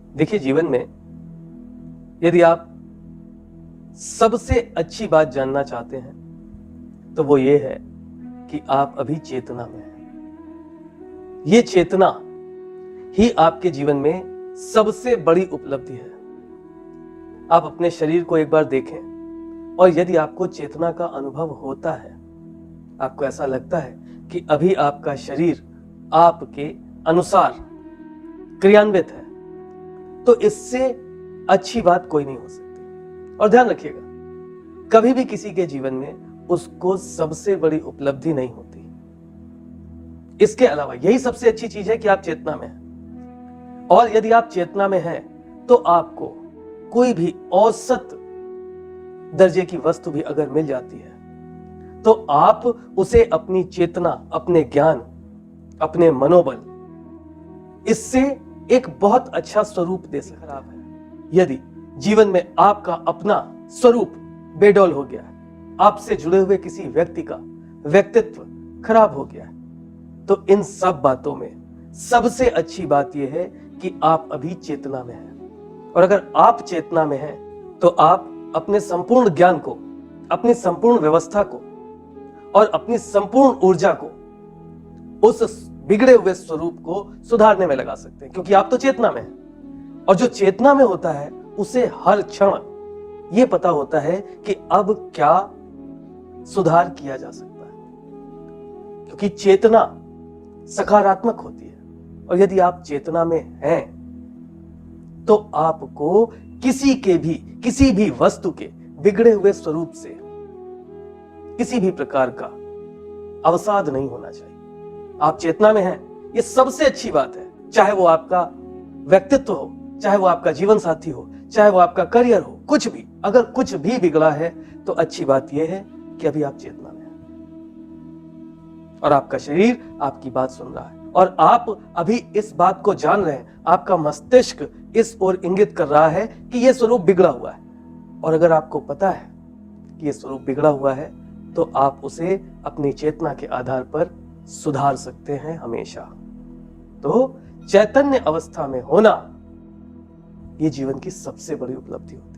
देखिए, जीवन में यदि आप सबसे अच्छी बात जानना चाहते हैं तो वो ये है कि आप अभी चेतना में हैं। ये चेतना ही आपके जीवन में सबसे बड़ी उपलब्धि है। आप अपने शरीर को एक बार देखें और यदि आपको चेतना का अनुभव होता है, आपको ऐसा लगता है कि अभी आपका शरीर आपके अनुसार क्रियान्वित है, तो इससे अच्छी बात कोई नहीं हो सकती। और ध्यान रखिएगा, कभी भी किसी के जीवन में उसको सबसे बड़ी उपलब्धि नहीं होती। इसके अलावा यही सबसे अच्छी चीज है कि आप चेतना में हैं। और यदि आप चेतना में हैं तो आपको कोई भी औसत दर्जे की वस्तु भी अगर मिल जाती है तो आप उसे अपनी चेतना, अपने ज्ञान, अपने मनोबल, इससे एक बहुत अच्छा स्वरूप दे सकता है। यदि जीवन में आपका अपना स्वरूप बेडौल हो गया है, आपसे जुड़े हुए किसी व्यक्ति का व्यक्तित्व खराब हो गया है, तो इन सब बातों में सबसे अच्छी बात यह है कि आप अभी चेतना में हैं। और अगर आप चेतना में हैं तो आप अपने संपूर्ण ज्ञान को, अपनी संपूर्ण व्यवस्था को और अपनी संपूर्ण ऊर्जा को उस बिगड़े हुए स्वरूप को सुधारने में लगा सकते हैं, क्योंकि आप तो चेतना में हैं। और जो चेतना में होता है उसे हर क्षण यह पता होता है कि अब क्या सुधार किया जा सकता है, क्योंकि चेतना सकारात्मक होती है। और यदि आप चेतना में हैं तो आपको किसी भी वस्तु के बिगड़े हुए स्वरूप से किसी भी प्रकार का अवसाद नहीं होना चाहिए। आप चेतना में हैं, ये सबसे अच्छी बात है। चाहे वो आपका व्यक्तित्व हो, चाहे वो आपका जीवन साथी हो, चाहे वो आपका करियर हो, कुछ भी, अगर कुछ भी बिगड़ा है तो अच्छी बात यह है कि अभी आप चेतना में हैं और आपका शरीर आपकी बात सुन रहा है और आप अभी इस बात को जान रहे हैं। आपका मस्तिष्क इस ओर इंगित कर रहा है कि यह स्वरूप बिगड़ा हुआ है। और अगर आपको पता है कि यह स्वरूप बिगड़ा हुआ है तो आप उसे अपनी चेतना के आधार पर सुधार सकते हैं हमेशा। तो चैतन्य अवस्था में होना ये जीवन की सबसे बड़ी उपलब्धि होती है।